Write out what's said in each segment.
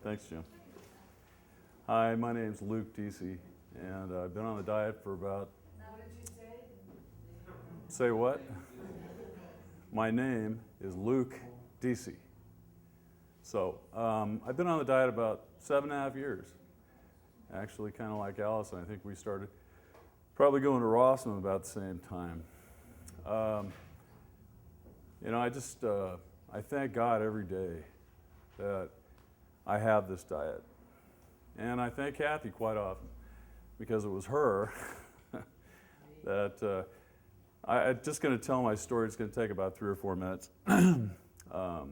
Thanks, Jim. Hi, my name's Luke Deasy, and I've been on the diet for about... What did you say? Say what? My name is Luke Deasy. So, I've been on the diet about 7.5 years. Actually, kind of like Allison, I think we started probably going to Rossman about the same time. I thank God every day that I have this diet. And I thank Kathy quite often, because it was her that I'm just going to tell my story. It's going to take about 3 or 4 minutes. I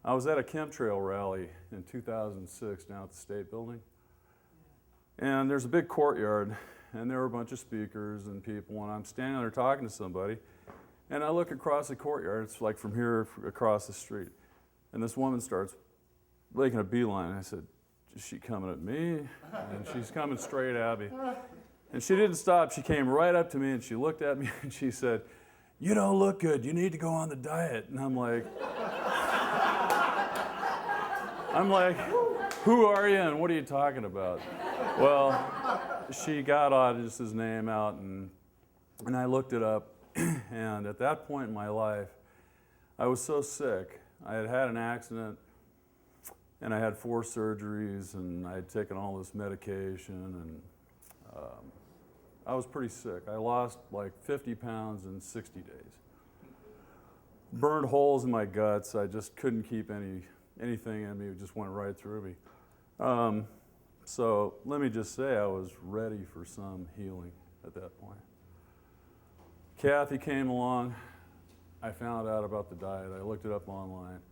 was at a chemtrail rally in 2006 down at the State Building. And there's a big courtyard, and there were a bunch of speakers and people, and I'm standing there talking to somebody, and I look across the courtyard. It's like from here across the street. And this woman starts making a beeline. I said, "Is she coming at me?" And she's coming straight at me. And she didn't stop. She came right up to me, and she looked at me, and she said, "You don't look good. You need to go on the diet." And I'm like, "Who are you, and what are you talking about?" Well, she got Audis's name out, and I looked it up. And at that point in my life, I was so sick. I had had an accident, and I had 4 surgeries, and I had taken all this medication, and I was pretty sick. I lost like 50 pounds in 60 days. Burned holes in my guts. I just couldn't keep anything in me. It just went right through me. So let me just say I was ready for some healing at that point. Kathy came along. I found out about the diet. I looked it up online.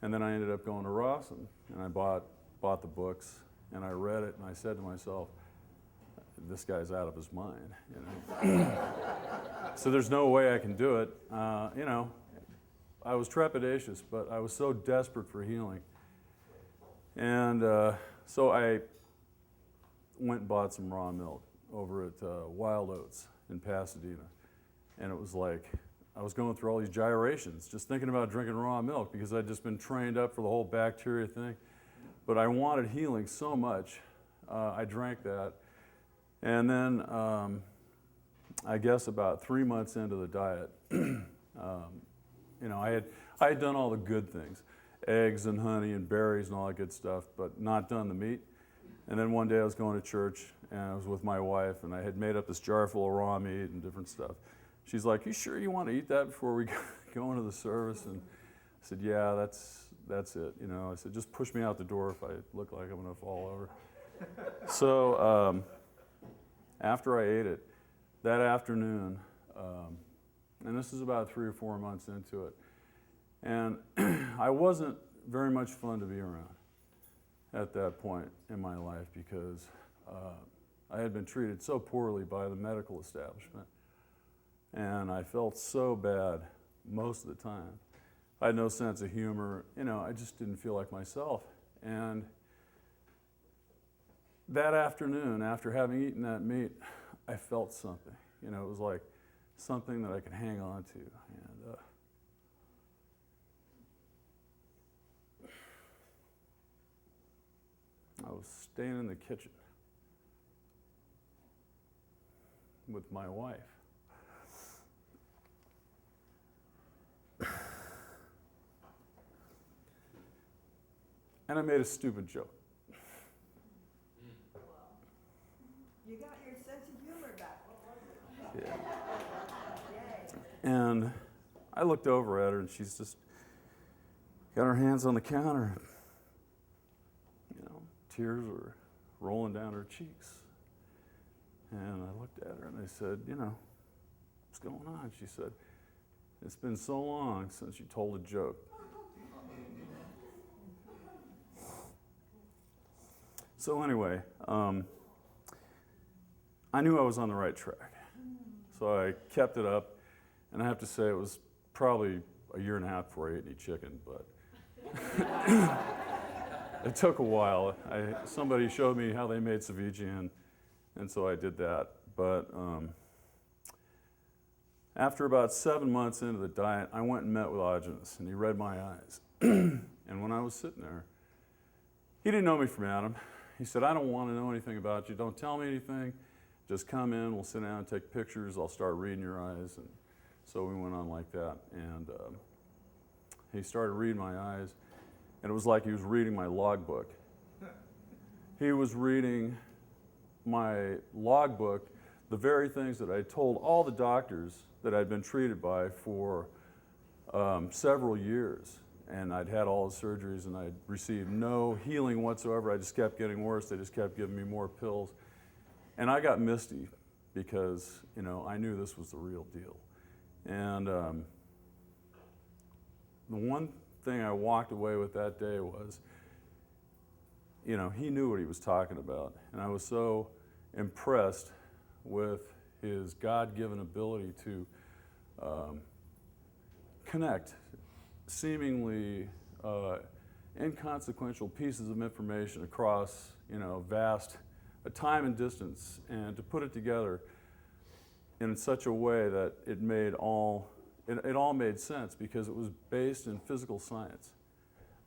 And then I ended up going to Rawson, and I bought the books, and I read it, and I said to myself, this guy's out of his mind. You know? So there's no way I can do it. I was trepidatious, but I was so desperate for healing. And so I went and bought some raw milk over at Wild Oats in Pasadena. And it was like, I was going through all these gyrations, just thinking about drinking raw milk because I'd just been trained up for the whole bacteria thing. But I wanted healing so much, I drank that. And then, I guess about 3 months into the diet, I had done all the good things, eggs and honey and berries and all that good stuff, but not done the meat. And then one day I was going to church, and I was with my wife, and I had made up this jar full of raw meat and different stuff. She's like, "You sure you want to eat that before we go into the service?" And I said, "Yeah, that's it." I said, "Just push me out the door if I look like I'm going to fall over." So after I ate it, that afternoon, and this is about 3 or 4 months into it, and I wasn't very much fun to be around at that point in my life because I had been treated so poorly by the medical establishment. And I felt so bad most of the time. I had no sense of humor. I just didn't feel like myself. And that afternoon, after having eaten that meat, I felt something. It was like something that I could hang on to. And I was staying in the kitchen with my wife. And I made a stupid joke. You got your sense of humor back. What was it? Yeah. And I looked over at her, and she's just got her hands on the counter. Tears were rolling down her cheeks. And I looked at her, and I said, "What's going on?" She said, "It's been so long since you told a joke." So anyway, I knew I was on the right track. So I kept it up, and I have to say it was probably a year and a half before I ate any chicken, but it took a while. Somebody showed me how they made ceviche, and so I did that. But after about 7 months into the diet, I went and met with Audis, and he read my eyes. And when I was sitting there, He didn't know me from Adam. He said, I don't want to know anything about you. Don't tell me anything. Just come in, we'll sit down and take pictures. I'll start reading your eyes. And so we went on like that. And he started reading my eyes, and it was like he was reading my logbook. He was reading my logbook, the very things that I told all the doctors that I'd been treated by for several years. And I'd had all the surgeries, and I'd received no healing whatsoever. I just kept getting worse. They just kept giving me more pills. And I got misty because, you know, I knew this was the real deal. And the one thing I walked away with that day was, you know, he knew what he was talking about. And I was so impressed with his God-given ability to connect seemingly inconsequential pieces of information across, you know, vast time and distance, and to put it together in such a way that it all made sense because it was based in physical science,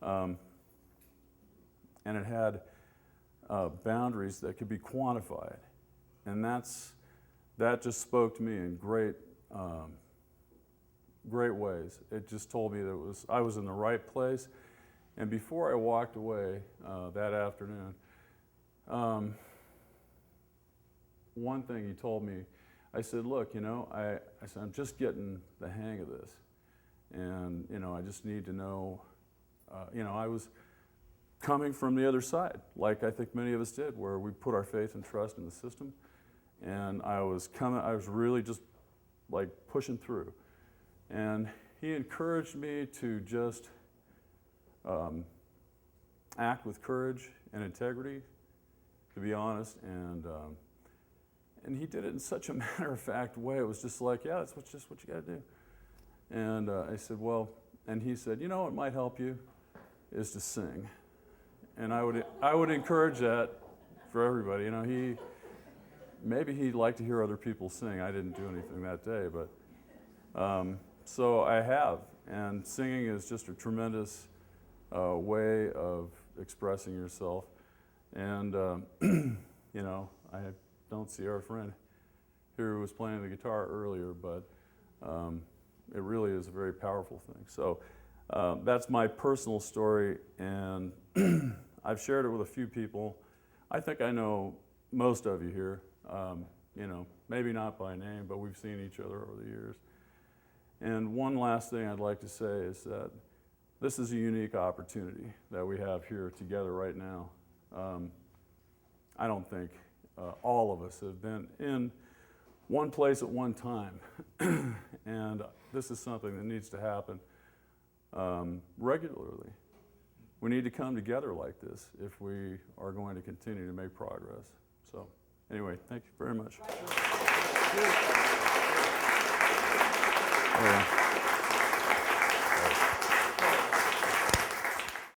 and it had boundaries that could be quantified, and that just spoke to me in great ways. It just told me that I was in the right place. And before I walked away that afternoon, one thing he told me, I said, look, you know, I said, I'm just getting the hang of this. And, you know, I just need to know, you know, I was coming from the other side, like I think many of us did, where we put our faith and trust in the system. And I was really just like pushing through. And he encouraged me to just act with courage and integrity, to be honest. And he did it in such a matter-of-fact way. It was just like, yeah, that's just what you got to do. And I said, well, and he said, you know what might help you is to sing. And I would encourage that for everybody. You know, maybe he'd like to hear other people sing. I didn't do anything that day, but so I have. And singing is just a tremendous way of expressing yourself. And you know, I don't see our friend here who was playing the guitar earlier, but it really is a very powerful thing. So that's my personal story, and I've shared it with a few people. I think I know most of you here, you know, maybe not by name, but we've seen each other over the years. And one last thing I'd like to say is that this is a unique opportunity that we have here together right now. I don't think all of us have been in one place at one time. And this is something that needs to happen regularly. We need to come together like this if we are going to continue to make progress. So anyway, thank you very much.